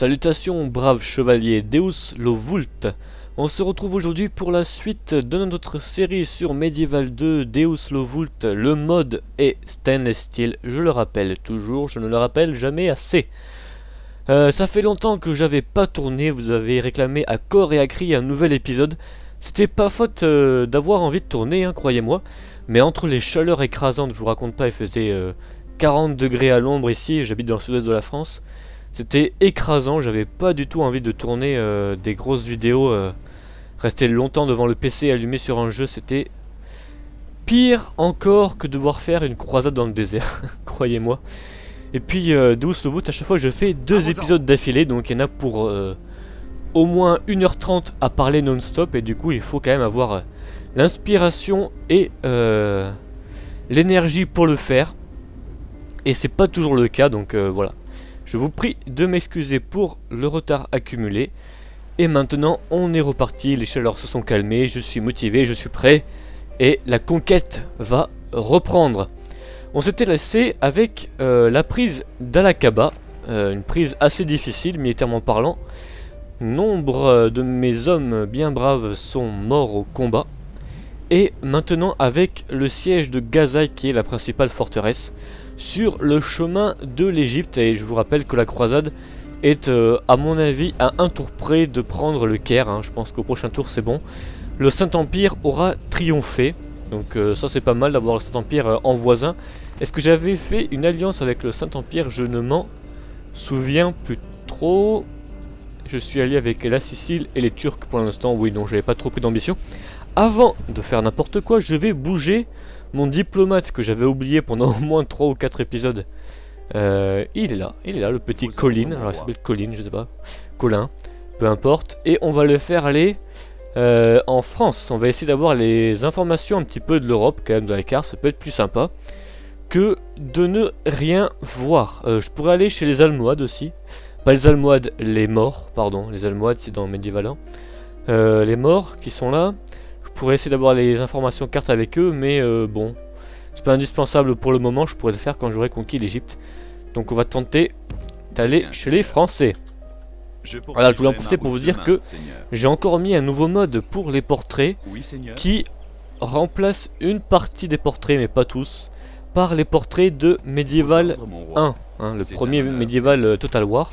Salutations braves chevaliers Deus lo vult. On se retrouve aujourd'hui pour la suite de notre série sur Medieval 2 Deus lo vult. Le mode est Stainless Steel, je le rappelle toujours, je ne le rappelle jamais assez. Ça fait longtemps que j'avais pas tourné, vous avez réclamé à corps et à cri un nouvel épisode. C'était pas faute d'avoir envie de tourner, hein, croyez-moi. Mais entre les chaleurs écrasantes, je vous raconte pas, il faisait 40 degrés à l'ombre ici, j'habite dans le sud-est de la France. C'était écrasant, j'avais pas du tout envie de tourner des grosses vidéos. Rester longtemps devant le PC allumé sur un jeu, c'était pire encore que devoir faire une croisade dans le désert, croyez-moi. Et puis Deus lo vult, à chaque fois je fais 2 épisodes d'affilée, donc il y en a pour au moins 1h30 à parler non-stop. Et du coup il faut quand même avoir l'inspiration et l'énergie pour le faire. Et c'est pas toujours le cas, donc voilà. Je vous prie de m'excuser pour le retard accumulé. Et maintenant on est reparti, les chaleurs se sont calmées, je suis motivé, je suis prêt. Et la conquête va reprendre. On s'était laissé avec la prise d'Alakaba, une prise assez difficile militairement parlant. Nombre de mes hommes bien braves sont morts au combat. Et maintenant avec le siège de Gaza qui est la principale forteresse sur le chemin de l'Égypte. Et je vous rappelle que la croisade est à mon avis à un tour près de prendre le Caire, hein. Je pense qu'au prochain tour c'est bon. Le Saint-Empire aura triomphé. Donc ça c'est pas mal d'avoir le Saint-Empire en voisin. Est-ce que j'avais fait une alliance avec le Saint-Empire? Je ne m'en souviens plus trop. Je suis allié avec la Sicile et les Turcs pour l'instant. Oui, non, j'avais pas trop pris d'ambition. Avant de faire n'importe quoi, je vais bouger mon diplomate que j'avais oublié pendant au moins 3 ou 4 épisodes. Il est là, le petit Colin. Alors il s'appelle Colin, je sais pas. Colin, peu importe. Et on va le faire aller en France. On va essayer d'avoir les informations un petit peu de l'Europe quand même dans les cartes. Ça peut être plus sympa que de ne rien voir. Je pourrais aller chez les Almohades aussi. Pas les Almohades, les morts, pardon. Les Almohades c'est dans Medieval 1. Les morts qui sont là. Je pourrais essayer d'avoir les informations cartes avec eux, mais bon, c'est pas indispensable pour le moment, je pourrais le faire quand j'aurai conquis l'Égypte. Donc on va tenter d'aller chez les Français. Voilà, je voulais en profiter pour vous dire que j'ai encore mis un nouveau mode pour les portraits qui remplace une partie des portraits, mais pas tous, par les portraits de Medieval 1, hein, le premier Medieval Total War.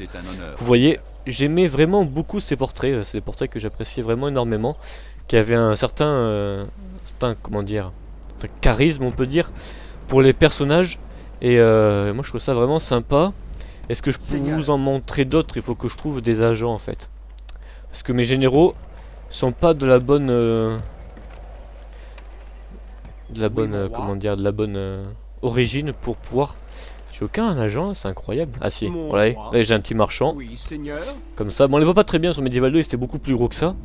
Vous voyez, j'aimais vraiment beaucoup ces portraits, c'est des portraits que j'appréciais vraiment énormément, qui avaient un certain comment dire, un charisme on peut dire, pour les personnages. Et moi je trouve ça vraiment sympa. Est-ce que je peux vous en montrer d'autres? Il faut que je trouve des agents en fait. Parce que mes généraux sont pas de la bonne... comment dire, de la bonne origine pour pouvoir... J'ai aucun agent, c'est incroyable. Ah si, voilà, là j'ai un petit marchand. Comme ça, bon on les voit pas très bien sur Medieval 2, c'était beaucoup plus gros que ça.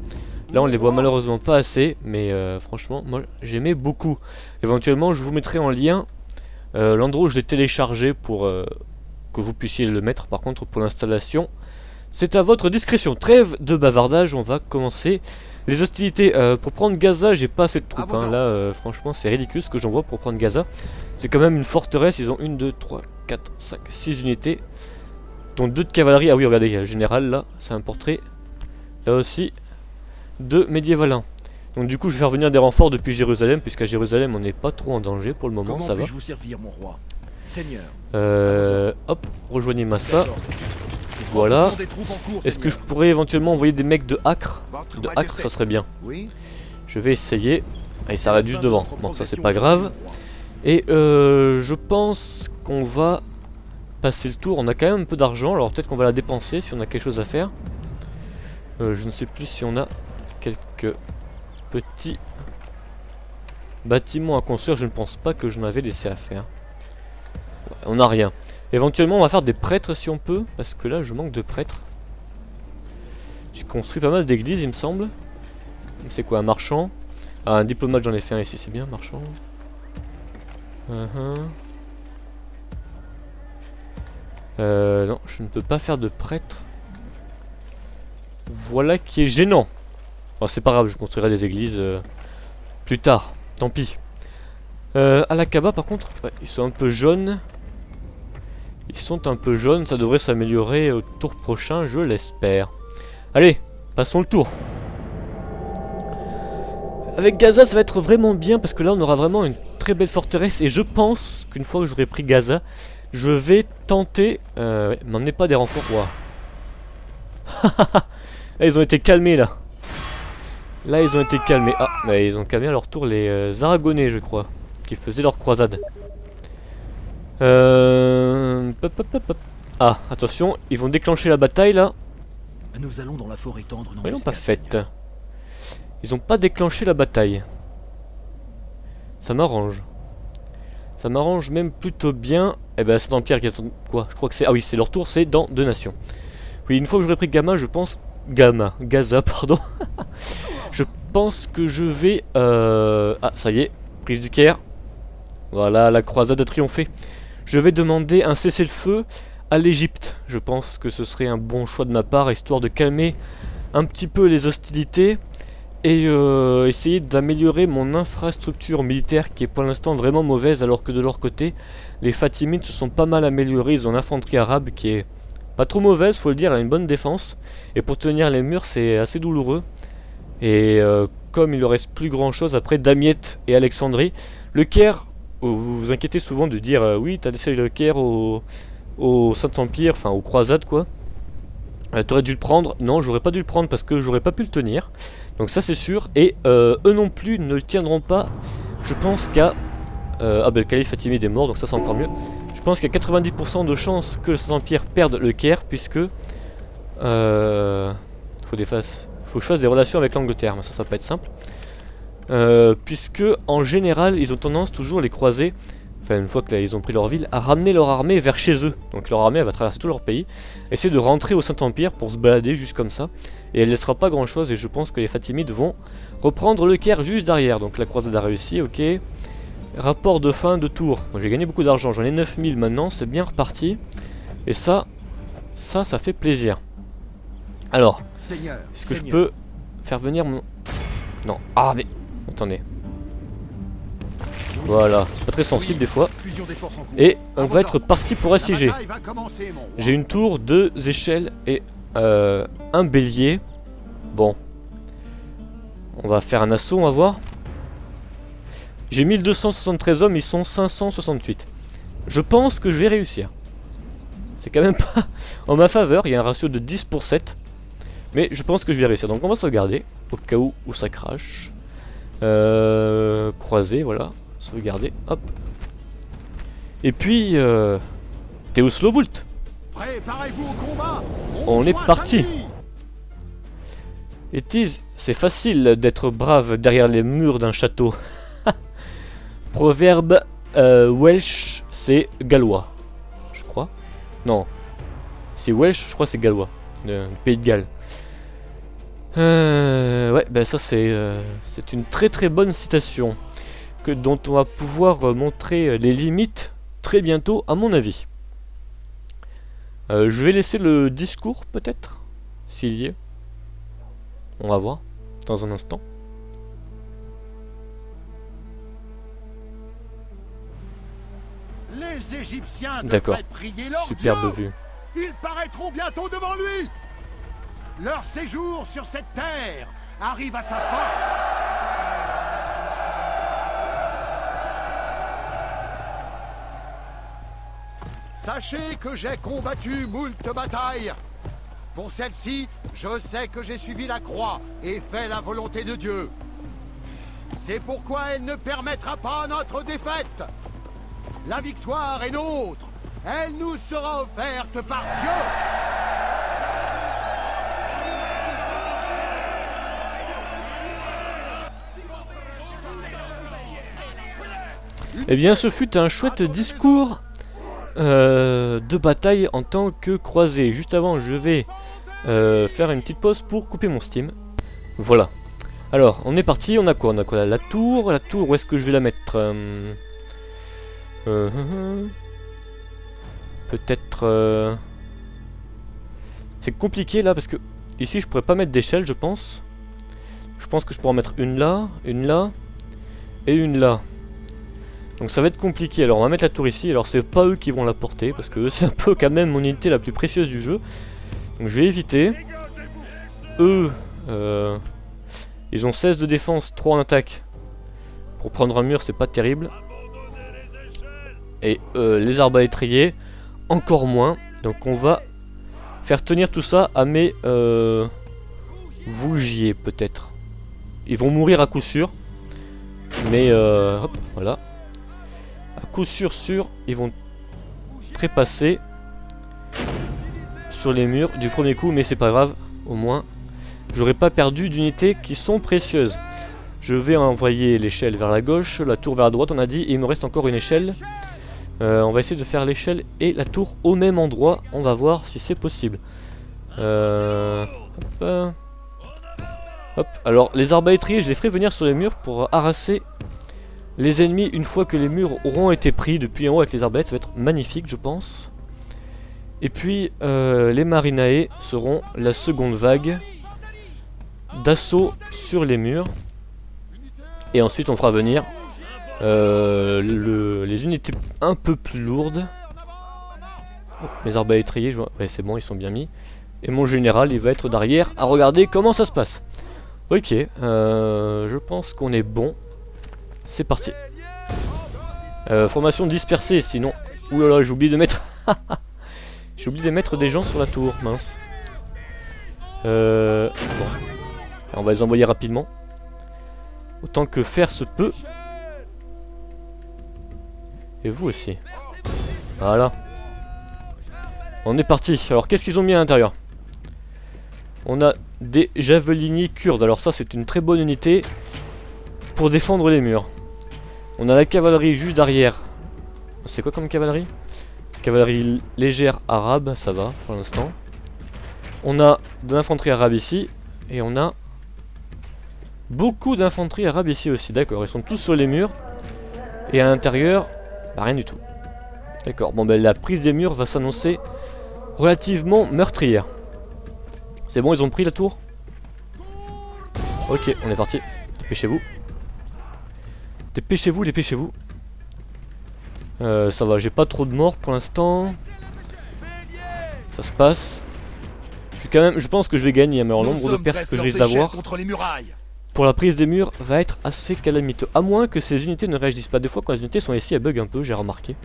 Là on les voit malheureusement pas assez, mais franchement moi j'aimais beaucoup. Éventuellement je vous mettrai en lien l'endroit où je l'ai téléchargé pour que vous puissiez le mettre. Par contre pour l'installation c'est à votre discrétion. Trêve de bavardage, on va commencer les hostilités. Pour prendre Gaza j'ai pas assez de troupes, hein. Là franchement c'est ridicule ce que j'envoie pour prendre Gaza. C'est quand même une forteresse, ils ont 1, 2, 3, 4, 5, 6 unités, dont 2 de cavalerie. Ah oui regardez, il y a le général là, c'est un portrait là aussi de Medieval 1. Donc du coup je vais faire venir des renforts depuis Jérusalem, puisqu'à Jérusalem on n'est pas trop en danger pour le moment. Ça va. Vous servir, mon roi? Seigneur. Hop, rejoignez Massa. Voilà. Est-ce que je pourrais éventuellement envoyer des mecs de Acre? De Acre ça serait bien. Je vais essayer. Ah, il s'arrête juste devant. Bon ça c'est pas grave. Et je pense qu'on va passer le tour. On a quand même un peu d'argent, alors peut-être qu'on va la dépenser si on a quelque chose à faire. Je ne sais plus si on a quelques petits bâtiments à construire. Je ne pense pas que je n'avais laissé à faire. Ouais, on n'a rien. Éventuellement on va faire des prêtres si on peut, parce que là je manque de prêtres. J'ai construit pas mal d'églises il me semble. C'est quoi, un marchand? Ah, un diplomate j'en ai fait un ici, c'est bien, marchand. Non, je ne peux pas faire de prêtre. Voilà qui est gênant. Bon, c'est pas grave, je construirai des églises plus tard, tant pis. Alakaba par contre, ouais, ils sont un peu jaunes. Ils sont un peu jaunes, ça devrait s'améliorer au tour prochain, je l'espère. Allez, passons le tour. Avec Gaza, ça va être vraiment bien parce que là, on aura vraiment une très belle forteresse. Et je pense qu'une fois que j'aurai pris Gaza, je vais tenter... m'emmenez pas des renforts. Wow. Ils ont été calmés là. Là, ils ont été calmés. Ah, mais ils ont calmé à leur tour les Aragonais, je crois, qui faisaient leur croisade. Ah, attention, ils vont déclencher la bataille là. Nous allons dans la forêt tendre. Ils l'ont pas faite. Ils ont pas déclenché la bataille. Ça m'arrange. Ça m'arrange même plutôt bien. Eh ben, c'est Empire qui a quoi? Je crois que c'est... Ah oui, c'est leur tour, c'est dans 2 nations. Oui, une fois que j'aurai pris Gamma, je pense... Gaza, pardon. Je pense que je vais... Ah, ça y est, prise du Caire. Voilà, la croisade a triomphé. Je vais demander un cessez-le-feu à l'Égypte. Je pense que ce serait un bon choix de ma part, histoire de calmer un petit peu les hostilités et essayer d'améliorer mon infrastructure militaire qui est pour l'instant vraiment mauvaise, alors que de leur côté, les Fatimides se sont pas mal améliorés. Ils ont l'infanterie arabe qui est pas trop mauvaise, faut le dire, elle a une bonne défense. Et pour tenir les murs, c'est assez douloureux. Et comme il ne reste plus grand chose après Damiette et Alexandrie, le Caire, vous vous inquiétez souvent de dire oui, t'as laissé le Caire au Saint-Empire, enfin aux croisades quoi. T'aurais dû le prendre. Non, j'aurais pas dû le prendre parce que j'aurais pas pu le tenir. Donc ça c'est sûr. Et eux non plus ne le tiendront pas. Je pense qu'à... ah ben le calife Fatimide est mort, donc ça c'est encore mieux. Je pense qu'il y a 90% de chances que le Saint-Empire perde le Caire, puisque... faut que je fasse des relations avec l'Angleterre, mais ça va pas être simple. Puisque en général ils ont tendance toujours les croisés, enfin une fois qu'ils ont pris leur ville, à ramener leur armée vers chez eux. Donc leur armée elle va traverser tout leur pays, essayer de rentrer au Saint-Empire pour se balader juste comme ça, et elle laissera pas grand chose. Et je pense que les Fatimides vont reprendre le Caire juste derrière. Donc la croisade a réussi, ok. Rapport de fin de tour, moi j'ai gagné beaucoup d'argent, j'en ai 9000 maintenant, c'est bien reparti. Et ça fait plaisir. Alors, est-ce que je peux faire venir mon... Non, ah mais... Attendez. Voilà, c'est pas très sensible des fois. Et on va être parti pour assiéger. J'ai une tour, 2 échelles et un bélier. Bon. On va faire un assaut, on va voir. J'ai 1273 hommes, ils sont 568. Je pense que je vais réussir. C'est quand même pas en ma faveur, il y a un ratio de 10 pour 7. Mais je pense que je vais réussir. Donc on va sauvegarder, au cas où ça crache. Croiser, voilà. Sauvegarder, hop. Et puis, Théos Lovult. Préparez-vous au combat. On est parti. C'est facile d'être brave derrière les murs d'un château. Proverbe Welsh, c'est gallois, je crois. Non, c'est Welsh, je crois que c'est gallois, le pays de Galles. Ouais, ben ça c'est une très très bonne citation dont on va pouvoir montrer les limites très bientôt à mon avis. Je vais laisser le discours peut-être, s'il y est. On va voir dans un instant. Les Égyptiens devraient prier leur superbe Dieu. vue. Ils paraîtront bientôt devant lui. Leur séjour sur cette terre arrive à sa fin. Sachez que j'ai combattu moult batailles. Pour celle-ci, je sais que j'ai suivi la croix et fait la volonté de Dieu. C'est pourquoi elle ne permettra pas notre défaite. La victoire est nôtre. Elle nous sera offerte par Dieu. Eh bien, ce fut un chouette discours de bataille en tant que croisé. Juste avant, je vais faire une petite pause pour couper mon Steam. Voilà. Alors, on est parti. On a quoi? On a quoi? La tour. La tour, où est-ce que je vais la mettre? Peut-être... C'est compliqué là, parce que ici, je pourrais pas mettre d'échelle, je pense. Je pense que je pourrais en mettre une là et une là. Donc ça va être compliqué. Alors on va mettre la tour ici. Alors c'est pas eux qui vont la porter, parce que c'est un peu quand même mon unité la plus précieuse du jeu. Donc je vais éviter. Eux, ils ont 16 de défense, 3 en attaque. Pour prendre un mur, c'est pas terrible. Et les arbalétriers, encore moins. Donc on va faire tenir tout ça à mes Vougiers peut-être. Ils vont mourir à coup sûr. Mais hop, voilà. À coup sûr, ils vont trépasser sur les murs du premier coup. Mais c'est pas grave, au moins j'aurais pas perdu d'unités qui sont précieuses. Je vais envoyer l'échelle vers la gauche, la tour vers la droite on a dit. Et il me reste encore une échelle. On va essayer de faire l'échelle et la tour au même endroit. On va voir si c'est possible. Hop. Hop. Alors les arbalétriers je les ferai venir sur les murs pour harasser les ennemis une fois que les murs auront été pris depuis en haut avec les arbalètes. Ça va être magnifique je pense. Et puis les marinae seront la seconde vague d'assaut sur les murs. Et ensuite on fera venir les unités un peu plus lourdes. Hop, mes arbalétriers, ouais c'est bon ils sont bien mis. Et mon général il va être derrière à regarder comment ça se passe. Ok, je pense qu'on est bon. C'est parti. Formation dispersée, sinon... Oulala, j'ai oublié de mettre... j'ai oublié de mettre des gens sur la tour, mince. Bon. On va les envoyer rapidement. Autant que faire se peut. Et vous aussi. Voilà. On est parti. Alors qu'est-ce qu'ils ont mis à l'intérieur? On a des javeliniers kurdes. Alors ça c'est une très bonne unité pour défendre les murs. On a la cavalerie juste derrière. C'est quoi comme cavalerie? Cavalerie légère arabe, ça va pour l'instant. On a de l'infanterie arabe ici. Et on a beaucoup d'infanterie arabe ici aussi. D'accord, ils sont tous sur les murs. Et à l'intérieur, bah, rien du tout. D'accord, bon ben la prise des murs va s'annoncer relativement meurtrière. C'est bon, ils ont pris la tour? Ok, on est parti. Dépêchez-vous. Dépêchez-vous, dépêchez-vous. Ça va, j'ai pas trop de morts pour l'instant. Ça se passe. Je pense que je vais gagner, mais alors le nombre de pertes que je risque d'avoir pour la prise des murs va être assez calamiteux. À moins que ces unités ne réagissent pas. Des fois, quand les unités sont ici, elles bug un peu, j'ai remarqué.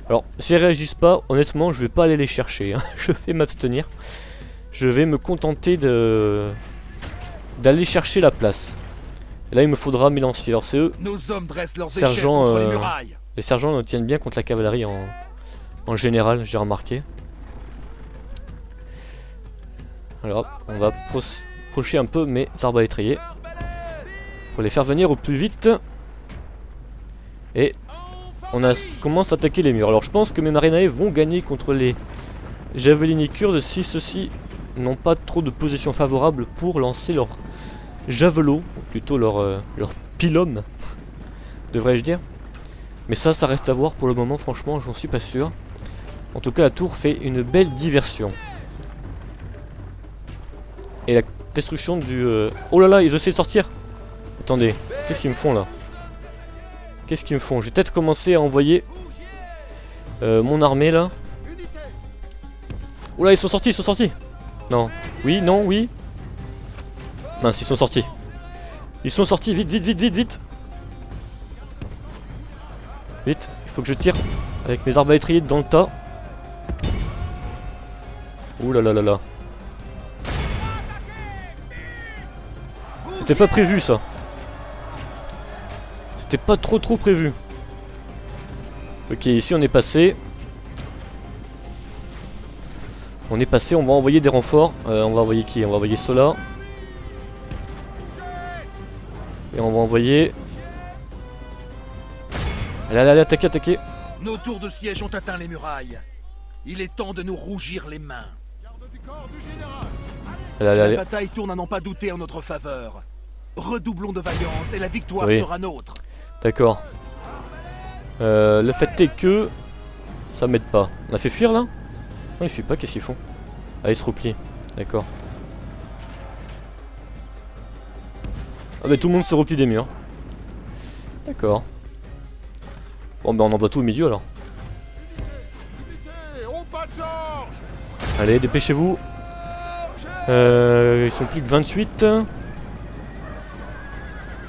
Alors, si elles réagissent pas, honnêtement, je vais pas aller les chercher. Hein. Je vais m'abstenir. Je vais me contenter d'aller chercher la place. Et là il me faudra mes lanciers. Alors c'est eux. Nos hommes dressent leurs sergents, contre les murailles. Les sergents tiennent bien contre la cavalerie en général, j'ai remarqué. Alors on va approcher un peu mes arbalétriers pour les faire venir au plus vite. Et on commence à attaquer les murs. Alors je pense que mes marinae vont gagner contre les javeliniers kurdes si ceux-ci n'ont pas trop de position favorable pour lancer leur javelot, ou plutôt leur pilum, devrais-je dire. Mais ça reste à voir pour le moment, franchement, j'en suis pas sûr. En tout cas, la tour fait une belle diversion. Et la destruction du... Oh là là, ils essaient de sortir. Attendez, qu'est-ce qu'ils me font là? Qu'est-ce qu'ils me font? Je vais peut-être commencer à envoyer mon armée là. Oh là, ils sont sortis, ils sont sortis. Non, oui, non, oui. Mince, ils sont sortis. Ils sont sortis, vite, vite, vite, vite, vite. Vite, il faut que je tire avec mes arbalétriers dans le tas. Ouh là là là là. C'était pas prévu ça. C'était pas trop prévu. Ok, ici on est passé. On est passé, on va envoyer des renforts. On va envoyer qui? On va envoyer cela. Et on va envoyer... Allez, allez, allez, attaquez, attaquez. Nos tours de siège ont atteint les murailles. Il est temps de nous rougir les mains. Allez, allez, allez. La bataille tourne à n'en pas douter en notre faveur. Redoublons de vaillance et la victoire sera nôtre. D'accord. Le fait est que... ça m'aide pas. On a fait fuir là? Non, ils fuient pas, qu'est-ce qu'ils font? Ah, ils se replient. D'accord. Ah, mais tout le monde se replie des murs. D'accord. Bon ben on envoie tout au milieu alors. Au pas de charge. Allez, dépêchez-vous. Ils sont plus que 28.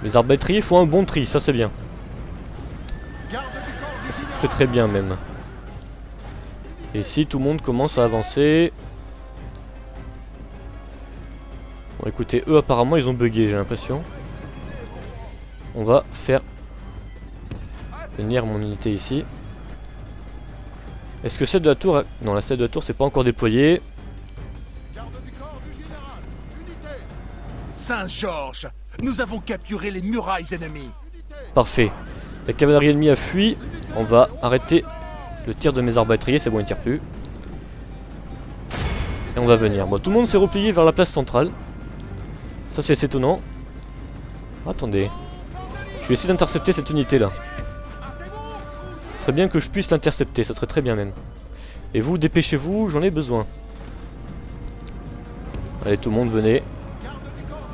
Les arbalètriers font un bon tri, ça c'est bien. Garde du corps Ça c'est vigilant. très bien même. Et ici tout le monde commence à avancer. Bon écoutez, eux apparemment ils ont bugué, j'ai l'impression. On va faire venir mon unité ici. Est-ce que celle de la tour... Non, la celle de la tour c'est pas encore déployée. Garde du corps du général. Unité. Saint-Georges, nous avons capturé les murailles ennemies. Parfait. La cavalerie ennemie a fui. On va arrêter le tir de mes arbalètriers, c'est bon, ils ne tirent plus. Et on va venir. Bon, tout le monde s'est replié vers la place centrale. Ça c'est étonnant. Attendez. Je vais essayer d'intercepter cette unité là. Ce serait bien que je puisse l'intercepter, ça serait très bien même. Et vous, dépêchez-vous, j'en ai besoin. Allez, tout le monde, venez.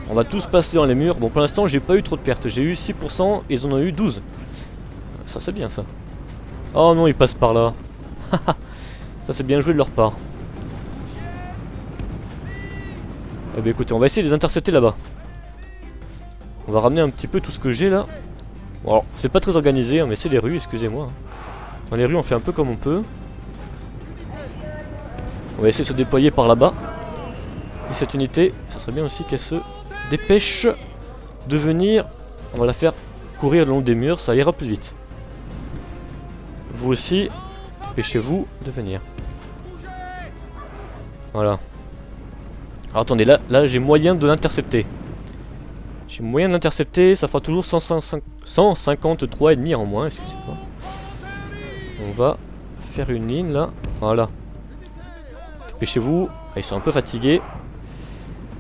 On va tous passer dans les murs. Bon, pour l'instant, j'ai pas eu trop de pertes. J'ai eu 6% et ils en ont eu 12. Ça, c'est bien ça. Oh non, ils passent par là. Ça, c'est bien joué de leur part. Eh bien, écoutez, on va essayer de les intercepter là-bas. On va ramener un petit peu tout ce que j'ai là. Bon, alors, c'est pas très organisé, hein, mais c'est les rues, excusez-moi. Dans les rues, on fait un peu comme on peut. On va essayer de se déployer par là-bas. Et cette unité, ça serait bien aussi qu'elle se dépêche de venir. On va la faire courir le long des murs, ça ira plus vite. Vous aussi, dépêchez-vous de venir. Voilà. Alors attendez, là j'ai moyen de l'intercepter. J'ai moyen de l'intercepter, ça fera toujours 153 ennemis en moins, excusez-moi. On va faire une ligne là, voilà. Dépêchez-vous, ils sont un peu fatigués.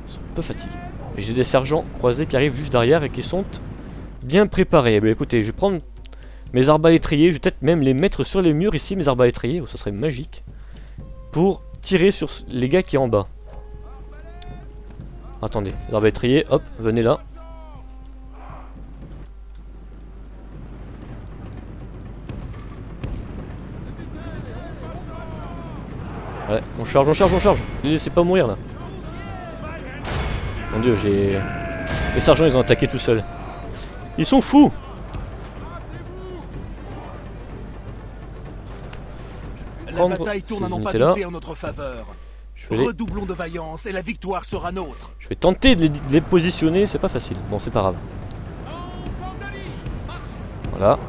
Ils sont un peu fatigués. Et j'ai des sergents croisés qui arrivent juste derrière et qui sont bien préparés. Eh bien, écoutez, je vais prendre mes arbalétriers, je vais peut-être même les mettre sur les murs ici, mes arbalétriers, ça serait magique. Pour tirer sur les gars qui sont en bas. Attendez, les arbalétriers, hop, venez là. Ouais, on charge, on charge, on charge. Ne les laissez pas mourir là. Mon dieu, j'ai... Les sergents ils ont attaqué tout seuls. Ils sont fous. La bataille tourne à n'en pas douter en notre faveur. Redoublons de vaillance et la victoire sera nôtre. Je vais tenter de les positionner, c'est pas facile. Bon, c'est pas grave. Voilà.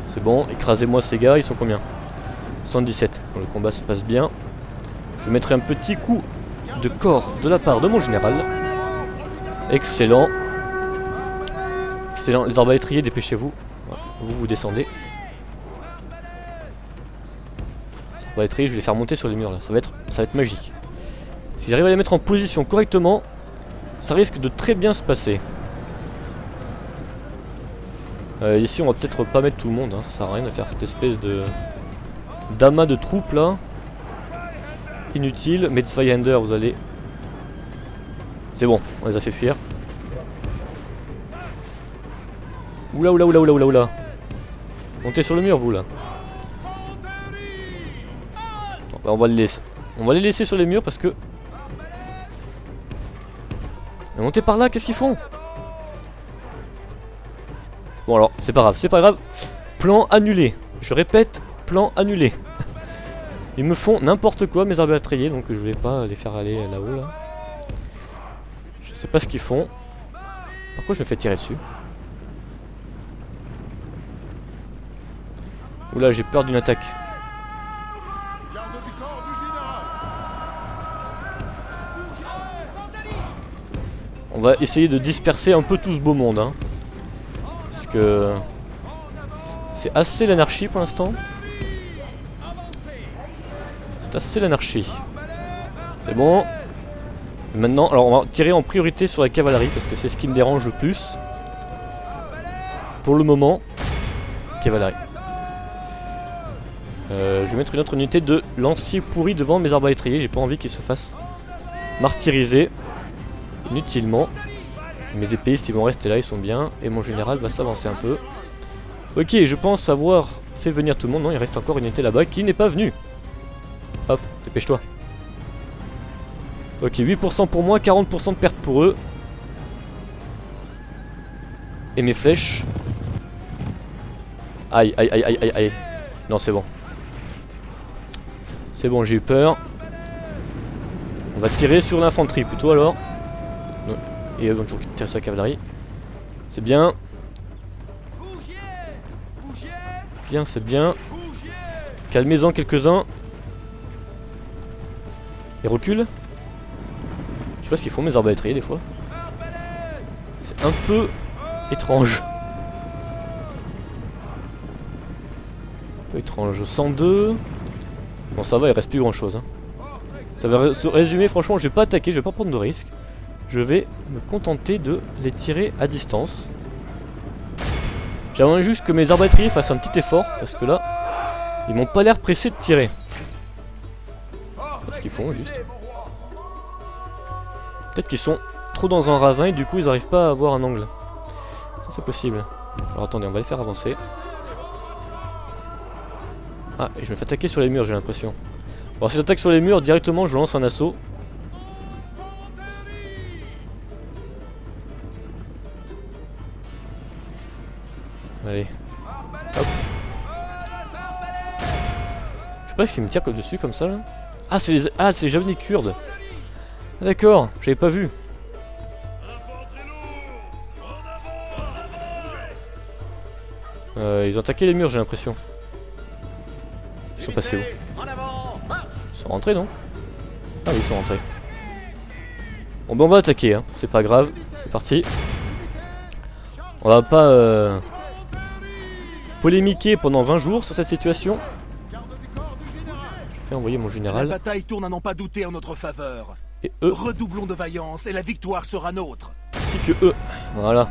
C'est bon, écrasez-moi ces gars, ils sont combien? 77. Bon, le combat se passe bien. Je mettrai un petit coup de corps de la part de mon général. Excellent. Excellent. Les arbalétriers, dépêchez-vous. Voilà. Vous descendez. Les arbalétriers, je vais les faire monter sur les murs là. Ça va être magique. Si j'arrive à les mettre en position correctement, ça risque de très bien se passer. Ici on va peut-être pas mettre tout le monde, hein. Ça sert à rien de faire cette espèce de d'amas de troupes là. Inutile, mais Zweihander vous allez... C'est bon, on les a fait fuir. Oula oula oula oula oula oula. Montez sur le mur vous là. Bon, bah, on va les laisser. On va les laisser sur les murs parce que... Mais montez par là, qu'est-ce qu'ils font? Bon alors, c'est pas grave. Plan annulé. Je répète, plan annulé. Ils me font n'importe quoi mes arbalétriers, donc je vais pas les faire aller là-haut là. Je sais pas ce qu'ils font. Pourquoi je me fais tirer dessus? Oula, j'ai peur d'une attaque. On va essayer de disperser un peu tout ce beau monde, hein. Parce que c'est assez l'anarchie pour l'instant. C'est assez l'anarchie. C'est bon. Maintenant, alors on va tirer en priorité sur la cavalerie parce que c'est ce qui me dérange le plus. Pour le moment, cavalerie. Je vais mettre une autre unité de lanciers pourris devant mes arbalétriers. J'ai pas envie qu'ils se fassent martyriser inutilement. Mes épéistes ils vont rester là, ils sont bien. Et mon général va s'avancer un peu. Ok, je pense avoir fait venir tout le monde. Non, il reste encore une unité là-bas qui n'est pas venue. Hop, dépêche-toi. Ok, 8% pour moi, 40% de perte pour eux. Et mes flèches. Aïe, aïe, aïe, aïe, aïe, aïe. Non, c'est bon. C'est bon, j'ai eu peur. On va tirer sur l'infanterie plutôt alors. Et eux vont toujours tirer sur la cavalerie. C'est bien. Bien, c'est bien. Calmez-en quelques-uns. Ils reculent. Je sais pas ce qu'ils font mes arbalétriers des fois. C'est un peu étrange. Un peu étrange. 102. Bon ça va, il reste plus grand chose. Hein. Ça va se résumer, franchement je vais pas attaquer, je vais pas prendre de risques. Je vais me contenter de les tirer à distance. J'aimerais juste que mes arbalétriers fassent un petit effort, parce que là, ils m'ont pas l'air pressés de tirer. Ce qu'ils font juste. Peut-être qu'ils sont trop dans un ravin et du coup ils arrivent pas à avoir un angle. Ça c'est possible. Alors attendez, on va les faire avancer. Ah, et je me fais attaquer sur les murs, j'ai l'impression. Alors si j'attaque sur les murs, directement je lance un assaut. Allez. Hop. Je sais pas s'ils me tirent dessus comme ça là. Ah c'est les javelins kurdes. Ah, d'accord, j'avais pas vu. Ils ont attaqué les murs, j'ai l'impression. Ils sont passés où? Ils sont rentrés, non? Ah oui, ils sont rentrés. Bon ben on va attaquer, hein. C'est pas grave, c'est parti. On va pas polémiquer pendant 20 jours sur cette situation. Je vais envoyer mon général. La bataille tourne à n'en pas douter en notre faveur. Et eux. Redoublons de vaillance et la victoire sera nôtre. Ainsi que eux. Voilà.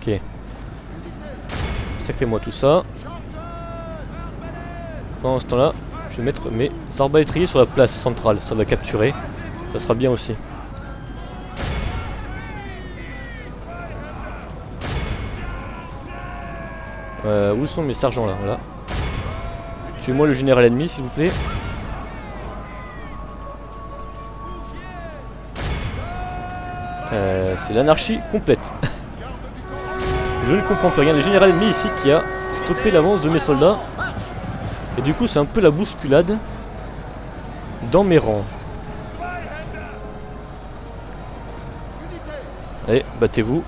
Ok. Sacrez-moi tout ça. Pendant ce temps-là, je vais mettre mes arbalétriers sur la place centrale. Ça va capturer. Ça sera bien aussi. Où sont mes sergents là? Voilà. Tuez-moi le général ennemi s'il vous plaît. C'est l'anarchie complète. Je ne comprends plus rien. Le général ennemi ici qui a stoppé l'avance de mes soldats. Et du coup c'est un peu la bousculade dans mes rangs. Allez, battez-vous.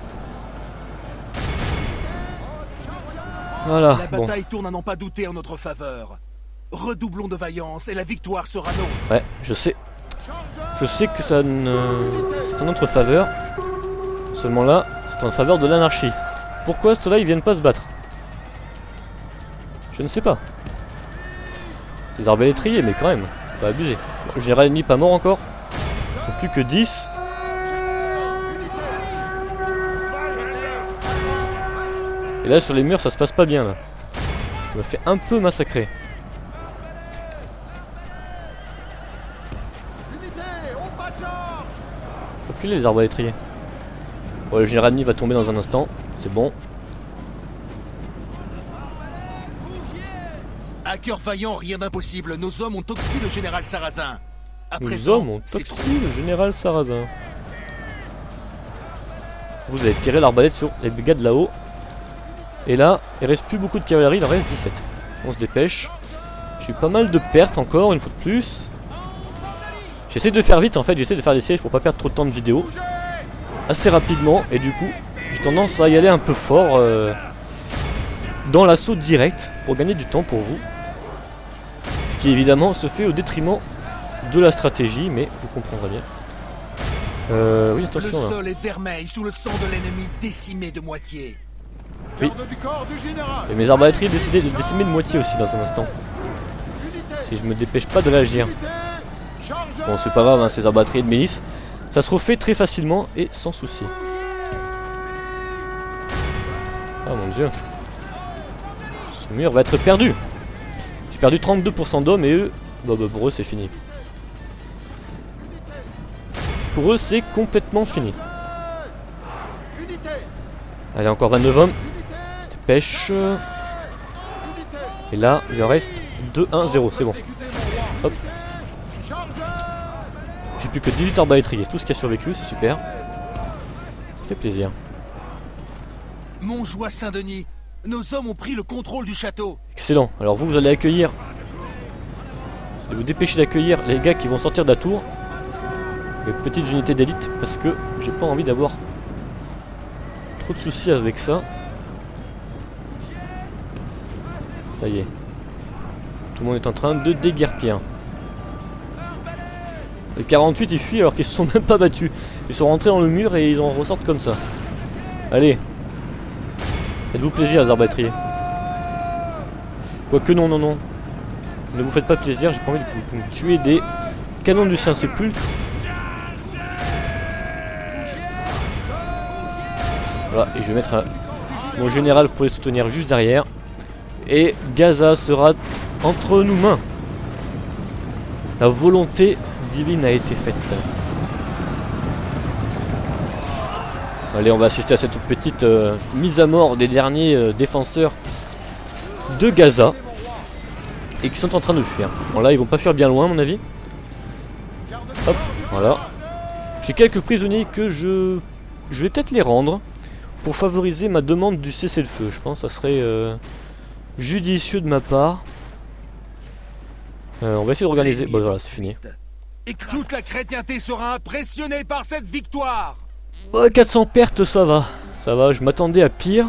Voilà, la bataille tourne à n'en pas douter en notre faveur. Redoublons de vaillance et la victoire sera nôtre. Ouais, je sais. Je sais que ça c'est en notre faveur. Seulement là, c'est en faveur de l'anarchie. Pourquoi ceux-là ils viennent pas se battre? Je ne sais pas. Ces arbalétriers, mais quand même, pas abusé. Le général ennemi pas mort encore. Ils sont plus que 10. Et là sur les murs ça se passe pas bien là. Je me fais un peu massacrer. Reculez les arbalétriers. Bon, le général ennemi va tomber dans un instant. C'est bon. À cœur vaillant, rien d'impossible. Nos hommes ont toxi le général Sarrazin. Nos hommes ont toxi le général Sarrazin. Vous allez tirer l'arbalète sur les brigades là-haut. Et là, il reste plus beaucoup de cavalerie, il en reste 17. On se dépêche. J'ai eu pas mal de pertes encore, une fois de plus. J'essaie de faire vite en fait, j'essaie de faire des sièges pour pas perdre trop de temps de vidéo. Assez rapidement, et du coup, j'ai tendance à y aller un peu fort dans l'assaut direct pour gagner du temps pour vous. Ce qui évidemment se fait au détriment de la stratégie, mais vous comprendrez bien. Oui, attention. Le sol est vermeil sous le sang de l'ennemi décimé de moitié. Oui. Et mes arbalétriers décidé de décimer de moitié aussi dans un instant. Si je me dépêche pas de réagir. Bon, c'est pas grave, hein, ces arbalétriers de milice. Ça se refait très facilement et sans souci. Ah mon dieu. Ce mur va être perdu. J'ai perdu 32% d'hommes et eux, bah, pour eux c'est fini. pour eux, c'est complètement fini. Allez, encore 29 hommes. C'était pêche. Et là, il en reste 2-1-0, c'est bon. Hop. J'ai plus que 18 arbalétriers, c'est tout ce qui a survécu, c'est super. Ça fait plaisir. Montjoie Saint-Denis, nos hommes ont pris le contrôle du château. Excellent, alors vous allez accueillir. Vous allez vous dépêcher d'accueillir les gars qui vont sortir de la tour. Les petites unités d'élite, parce que j'ai pas envie d'avoir trop de soucis avec ça. Ça y est. Tout le monde est en train de déguerpir. Les 48 ils fuient alors qu'ils se sont même pas battus. Ils sont rentrés dans le mur et ils en ressortent comme ça. Allez. Faites-vous plaisir les arbalétriers. Quoique non, non, non. Ne vous faites pas plaisir, j'ai pas envie de vous tuer des canons du Saint-Sépulcre. Voilà, et je vais mettre mon général pour les soutenir juste derrière. Et Gaza sera entre nos mains. La volonté divine a été faite. Allez, on va assister à cette petite mise à mort des derniers défenseurs de Gaza. Et qui sont en train de fuir. Bon là, ils vont pas fuir bien loin à mon avis. Hop, voilà. J'ai quelques prisonniers que je vais peut-être les rendre. Pour favoriser ma demande du cessez-le-feu. Je pense que ça serait judicieux de ma part. On va essayer de organiser. Bon voilà, c'est fini. Et toute la chrétienté sera impressionnée par cette victoire. Oh, 400 pertes, ça va. Ça va, je m'attendais à pire.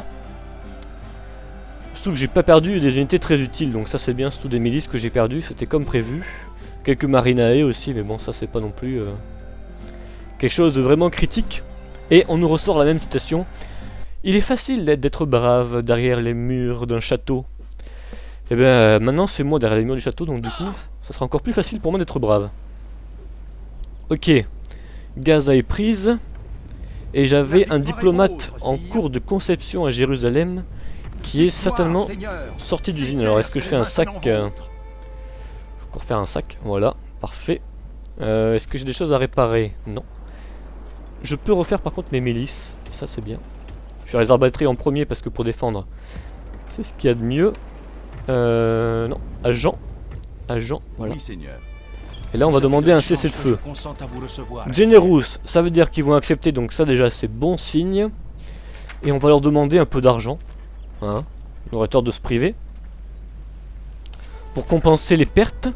Surtout que j'ai pas perdu des unités très utiles. Donc ça c'est bien, surtout des milices que j'ai perdu. C'était comme prévu. Quelques marinae aussi, mais bon ça c'est pas non plus quelque chose de vraiment critique. Et on nous ressort la même citation. Il est facile d'être brave derrière les murs d'un château. Et bien maintenant c'est moi derrière les murs du château, donc du coup ça sera encore plus facile pour moi d'être brave. Ok, Gaza est prise. Et j'avais un diplomate en cours de conception à Jérusalem qui est certainement sorti d'usine. Alors est-ce que je fais un sac Je vais encore faire un sac, voilà, parfait. Est-ce que j'ai des choses à réparer? Non. Je peux refaire par contre mes milices, et ça c'est bien. Je vais les arbalétriers en premier parce que pour défendre, c'est ce qu'il y a de mieux. Non, agent, voilà. Oui, seigneur. Et là on va demander un cessez-le-feu. Generous, ça veut dire qu'ils vont accepter, donc ça déjà c'est bon signe. Et on va leur demander un peu d'argent. Hein, on aurait tort de se priver. Pour compenser les pertes.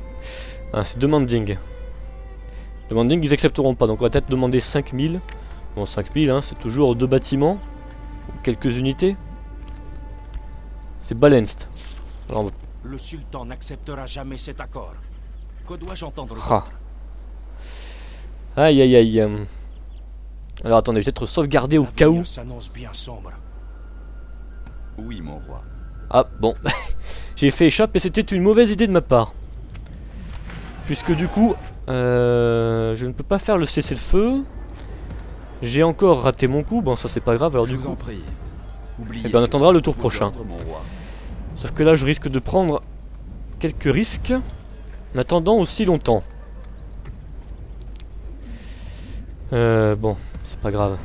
Ah, c'est demanding. Demanding, ils accepteront pas, donc on va peut-être demander 5000. Bon, 5000, hein, c'est toujours 2 bâtiments. Quelques unités. C'est balanced. Alors, le sultan n'acceptera jamais cet accord. Que dois-je entendre d'autre? Aïe aïe aïe. Alors attendez, je vais être sauvegardé au cas où. Bien sombre. Oui, mon roi. Ah bon, j'ai fait échappe et c'était une mauvaise idée de ma part. Puisque du coup, je ne peux pas faire le cessez-le-feu. J'ai encore raté mon coup, bon ça c'est pas grave, alors du coup... Eh bien on attendra le tour prochain. Sauf que là je risque de prendre quelques risques en attendant aussi longtemps. Bon, c'est pas grave.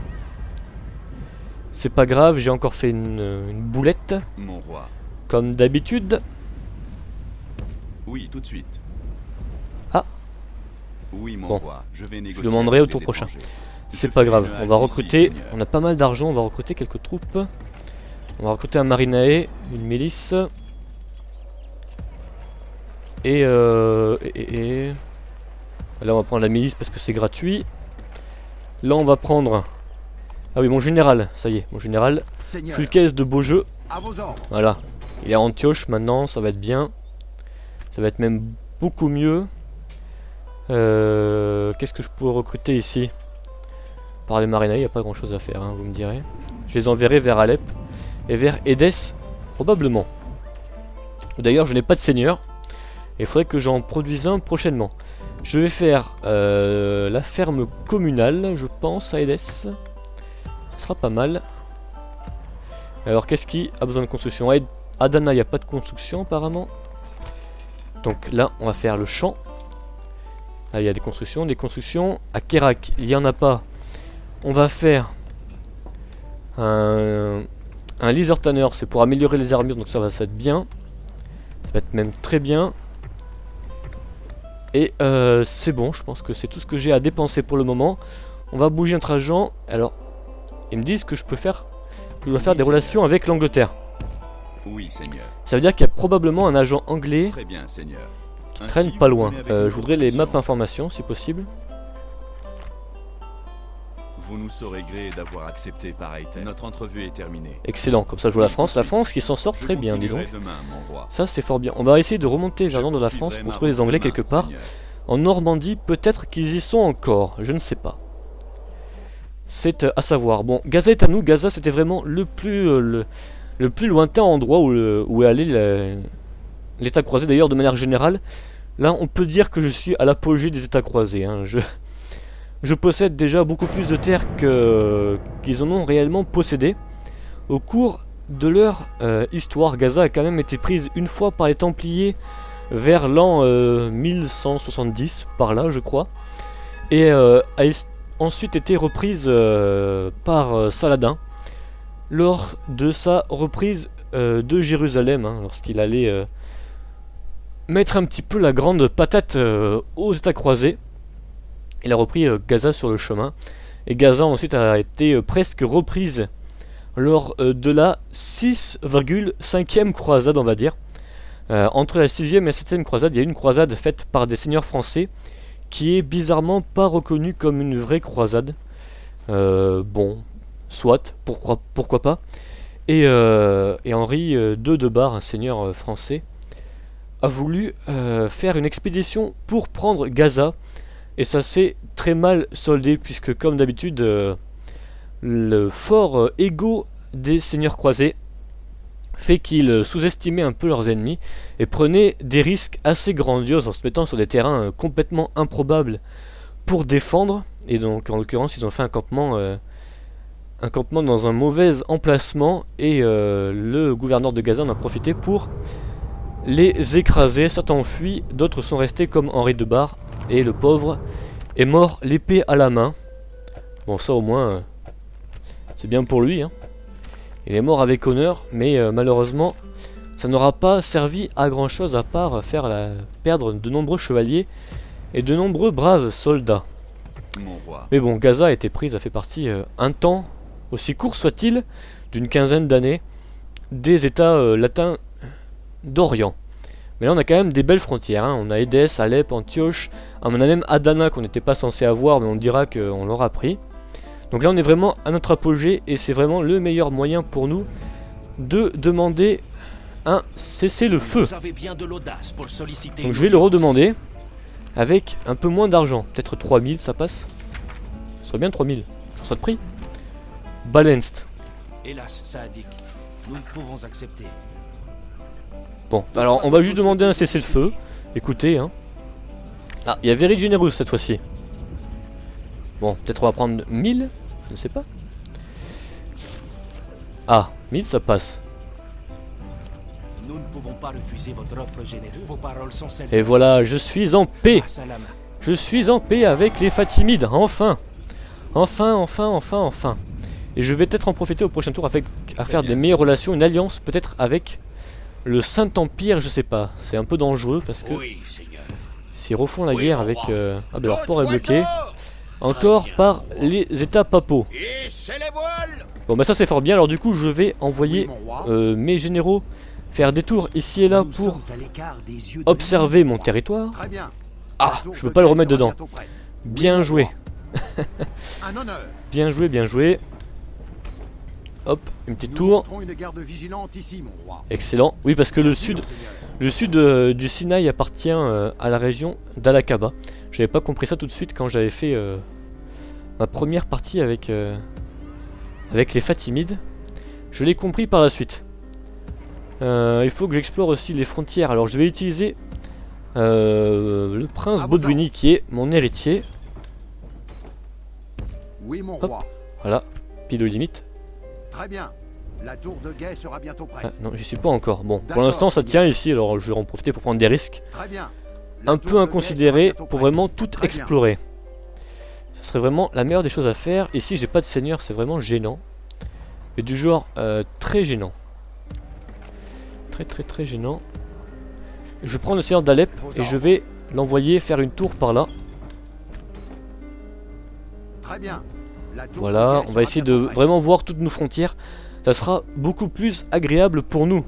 C'est pas grave, j'ai encore fait une boulette. Mon roi. Comme d'habitude. Oui, tout de suite. Ah. Oui, mon bon. roi. Je vais négocier. Je demanderai au tour prochain. C'est pas grave, on va recruter, on a pas mal d'argent, on va recruter quelques troupes. On va recruter un marinae, une milice. Et là on va prendre la milice parce que c'est gratuit. Là on va prendre... Ah oui, mon général, ça y est, mon général. Fulques de Beaujeu. Voilà, il est à Antioche maintenant, ça va être bien. Ça va être même beaucoup mieux. Qu'est-ce que je pourrais recruter ici? Par les marinae, il n'y a pas grand chose à faire, hein, vous me direz. Je les enverrai vers Alep et vers Édesse, probablement. D'ailleurs, je n'ai pas de seigneur. Il faudrait que j'en produise un prochainement. Je vais faire la ferme communale, je pense, à Édesse. Ça sera pas mal. Alors, qu'est-ce qui a besoin de construction? Adana, il n'y a pas de construction, apparemment. Donc là, on va faire le champ. Là, il y a des constructions. Des constructions. À Kerak, il n'y en a pas. On va faire un laser tanner. C'est pour améliorer les armures. Donc ça va être bien. Ça va être même très bien. Et c'est bon. Je pense que c'est tout ce que j'ai à dépenser pour le moment. On va bouger notre agent. Alors, ils me disent que je dois faire des relations avec l'Angleterre. Oui, Seigneur. Ça veut dire qu'il y a probablement un agent anglais Très bien, Seigneur. qui Ainsi, traîne pas loin. vous venez avec Je une voudrais les maps proposition. informations si possible. Vous nous saurez gré d'avoir accepté pareil tel. Notre entrevue est terminée. Excellent, comme ça je vois la France. La France qui s'en sort Je très bien, dis donc. continuerai demain, mon roi. Ça c'est fort bien. On va essayer de remonter vers le nord de la Je France poursuivrai pour ma trouver les route Anglais demain, quelque part. Seigneur. En Normandie, peut-être qu'ils y sont encore, je ne sais pas. C'est à savoir. Bon, Gaza est à nous. Gaza c'était vraiment le plus lointain endroit où est allé l'État croisé. D'ailleurs, de manière générale, là on peut dire que je suis à l'apogée des États croisés. Hein. Je possède déjà beaucoup plus de terres qu'ils en ont réellement possédé. Au cours de leur histoire, Gaza a quand même été prise une fois par les Templiers vers l'an 1170, par là je crois, et a ensuite été reprise par Saladin lors de sa reprise de Jérusalem, hein, lorsqu'il allait mettre un petit peu la grande patate aux États croisés. Il a repris Gaza sur le chemin, et Gaza ensuite a été presque reprise lors de la 6,5e croisade, on va dire. Entre la 6e et la 7e croisade, il y a une croisade faite par des seigneurs français qui est bizarrement pas reconnue comme une vraie croisade. Bon, soit, pourquoi pas. Et Henri II de Bar, un seigneur français, a voulu faire une expédition pour prendre Gaza. Et ça s'est très mal soldé, puisque comme d'habitude, le fort ego des seigneurs croisés fait qu'ils sous-estimaient un peu leurs ennemis et prenaient des risques assez grandioses en se mettant sur des terrains complètement improbables pour défendre. Et donc en l'occurrence ils ont fait un campement dans un mauvais emplacement, et le gouverneur de Gaza en a profité pour les écraser. Certains ont fui, d'autres sont restés comme Henri de Bar, et le pauvre est mort l'épée à la main. Bon, ça au moins c'est bien pour lui, hein. Il est mort avec honneur, mais malheureusement ça n'aura pas servi à grand chose à part perdre de nombreux chevaliers et de nombreux braves soldats. Mon roi. Mais bon, Gaza a été prise, a fait partie un temps, aussi court soit-il, d'une quinzaine d'années, des États latins d'Orient. Mais là on a quand même des belles frontières, hein. On a Édesse, Alep, Antioche, on a même Adana qu'on n'était pas censé avoir, mais on dira qu'on l'aura pris. Donc là on est vraiment à notre apogée, et c'est vraiment le meilleur moyen pour nous de demander un cessez-le-feu. Vous avez bien de l'audace pour solliciter. Donc je vais le redemander avec un peu moins d'argent, peut-être 3000 ça passe. Ce serait bien 3000, je trouve ça de prix. Balanced. Hélas, Saadik, nous ne pouvons accepter. Bon, alors on va juste demander un cessez-le-feu. Écoutez, hein. Ah, il y a Very Generous cette fois-ci. Bon, peut-être on va prendre 1000, je ne sais pas. Ah, 1000 ça passe. Nous ne pouvons pas refuser votre offre généreuse. Vos paroles sont celles. Et voilà, je suis en paix. Passe à la main. Je suis en paix avec les Fatimides, enfin. Enfin. Et je vais peut-être en profiter au prochain tour à faire des meilleures relations, une alliance peut-être avec le Saint-Empire, je sais pas. C'est un peu dangereux parce que Oui, Seigneur. s'ils refont la guerre avec... Ah ben leur port est bloqué. Encore par les États papaux. Bon bah ça c'est fort bien, alors du coup je vais envoyer mes généraux faire des tours ici et là pour observer mon territoire. Très bien. Ah, je peux pas le remettre dedans. Bien joué. Un honneur. Bien joué. Hop, une petite Nous tour. montrons une garde vigilante ici, mon roi. Excellent. Oui, parce que le Bien sud, sûr, Seigneur. le sud du Sinaï appartient à la région d'Al-Aqaba. J'avais pas compris ça tout de suite quand j'avais fait ma première partie avec les Fatimides. Je l'ai compris par la suite. Il faut que j'explore aussi les frontières. Alors je vais utiliser le prince Baudouini qui est mon héritier. Oui, mon Hop. roi. Voilà, pile aux limites. Très bien. La tour de guet sera bientôt prête. Ah, non, j'y suis pas encore. Bon, pour D'accord, l'instant ça Seigneur. tient ici, alors je vais en profiter pour prendre des risques. Très bien. un peu inconsidéré pour vraiment tout explorer. Ce serait vraiment la meilleure des choses à faire. Ici, j'ai pas de seigneur, c'est vraiment gênant. Mais du genre très gênant. Très gênant. Je prends le seigneur d'Alep et je vais l'envoyer faire une tour par là. Très bien. Voilà, on va essayer de vraiment voir toutes nos frontières. Ça sera beaucoup plus agréable pour nous.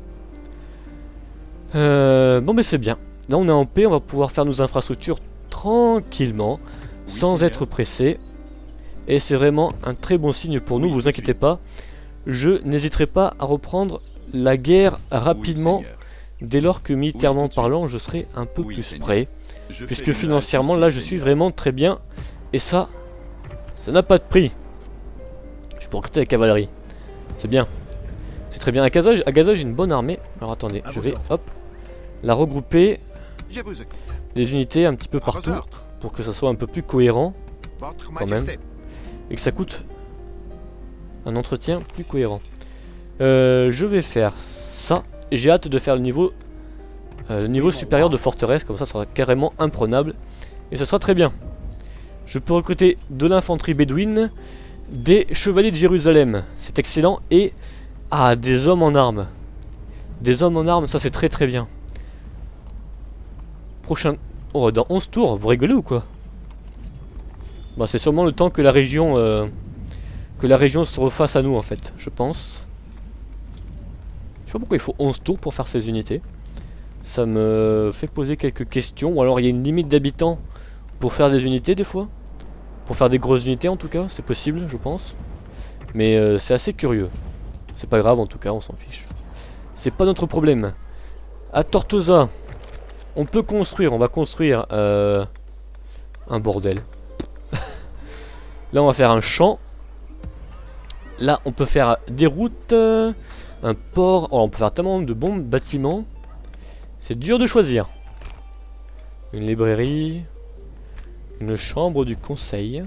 Bon mais c'est bien. Là on est en paix, on va pouvoir faire nos infrastructures tranquillement, sans être pressé. Et c'est vraiment un très bon signe pour nous, vous inquiétez pas. Je n'hésiterai pas à reprendre la guerre rapidement, dès lors que militairement parlant je serai un peu plus prêt. Puisque financièrement là je suis vraiment très bien. Et ça n'a pas de prix. Je peux recruter la cavalerie. C'est bien. C'est très bien. À Gaza j'ai une bonne armée. Alors attendez, je vais hop la regrouper. Les unités un petit peu partout. Pour que ça soit un peu plus cohérent. Quand même. Et que ça coûte un entretien plus cohérent. Je vais faire ça. J'ai hâte de faire le niveau supérieur de forteresse. Comme ça sera carrément imprenable. Et ça sera très bien. Je peux recruter de l'infanterie bédouine, des chevaliers de Jérusalem, c'est excellent, et des hommes en armes. Des hommes en armes, ça c'est très bien. Prochain... Oh, dans 11 tours, vous rigolez ou quoi? Bah, c'est sûrement le temps que la région se refasse à nous en fait, je pense. Je sais pas pourquoi il faut 11 tours pour faire ces unités. Ça me fait poser quelques questions, ou alors il y a une limite d'habitants pour faire des unités des fois. Pour faire des grosses unités en tout cas, c'est possible je pense. Mais c'est assez curieux. C'est pas grave en tout cas, on s'en fiche. C'est pas notre problème. À Tortosa, on peut construire, on va construire un bordel. Là on va faire un champ. Là on peut faire des routes, un port. Oh, on peut faire tellement de bons bâtiments. C'est dur de choisir. Une librairie. Une chambre du conseil.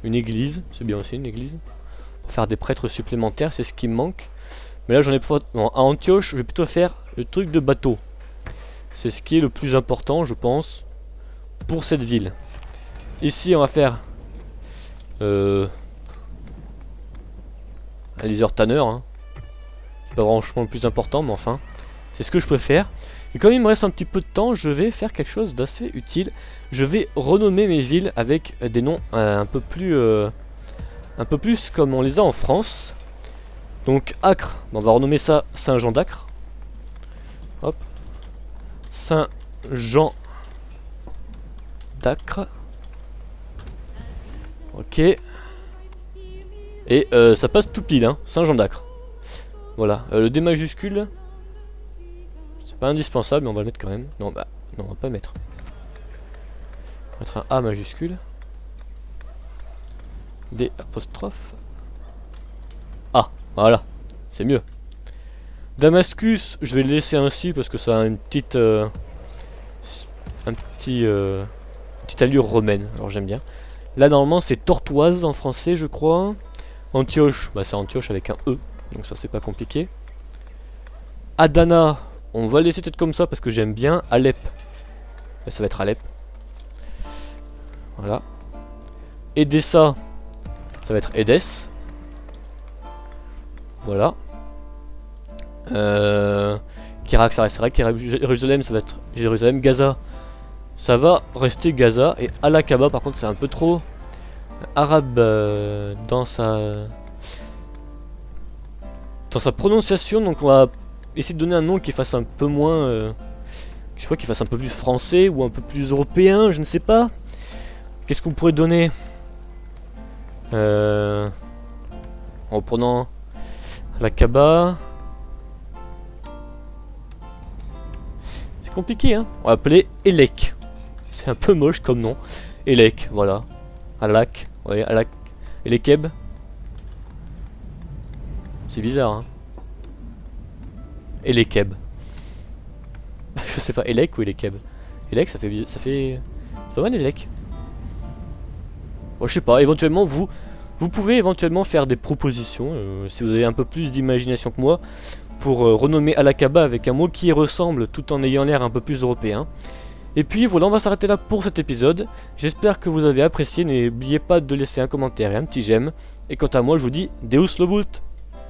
Une église, c'est bien aussi une église. Pour faire des prêtres supplémentaires, c'est ce qui me manque. Mais là j'en ai pas... Non, à Antioche, je vais plutôt faire le truc de bateau. C'est ce qui est le plus important, je pense, pour cette ville. Ici, on va faire... un laser tanner, hein. C'est pas franchement le plus important, mais enfin... C'est ce que je peux faire. Et comme il me reste un petit peu de temps, je vais faire quelque chose d'assez utile. Je vais renommer mes villes avec des noms un peu plus comme on les a en France. Donc Acre, on va renommer ça Saint-Jean d'Acre. Hop. Saint-Jean d'Acre. Ok. Et ça passe tout pile, hein. Saint-Jean d'Acre. Voilà. Le D majuscule. Pas indispensable, mais on va le mettre quand même. Non, bah, non, on va pas le mettre. On va mettre un A majuscule. D apostrophe. A, voilà, c'est mieux. Damascus, je vais le laisser ainsi parce que ça a une petite, petite allure romaine. Alors j'aime bien. Là normalement c'est Tortoise en français, je crois. Antioche, bah c'est Antioche avec un E, donc ça c'est pas compliqué. Adana. On va le laisser peut-être comme ça parce que j'aime bien. Alep. Là, ça va être Alep. Voilà. Edessa. Ça va être Édesse. Voilà. Kirak, ça restera. Jérusalem, ça va être Jérusalem. Gaza. Ça va rester Gaza. Et Al-Aqaba, par contre, c'est un peu trop arabe dans sa prononciation. Donc on va essayer de donner un nom qui fasse un peu moins... je crois qu'il fasse un peu plus français ou un peu plus européen, je ne sais pas. Qu'est-ce qu'on pourrait donner en reprenant la Kaaba. C'est compliqué, hein. On va appeler Elek. C'est un peu moche comme nom. Elek, voilà. Alak, ouais, Alak. Elekeb. C'est bizarre, hein. Elekeb. Je sais pas, Elek ou Elekeb. Elek, ça fait... C'est pas mal, Elek. Bon, je sais pas, éventuellement, vous pouvez éventuellement faire des propositions, si vous avez un peu plus d'imagination que moi, pour renommer Al-Aqaba avec un mot qui ressemble tout en ayant l'air un peu plus européen. Et puis voilà, on va s'arrêter là pour cet épisode. J'espère que vous avez apprécié. N'oubliez pas de laisser un commentaire et un petit j'aime. Et quant à moi, je vous dis Deus Lovult.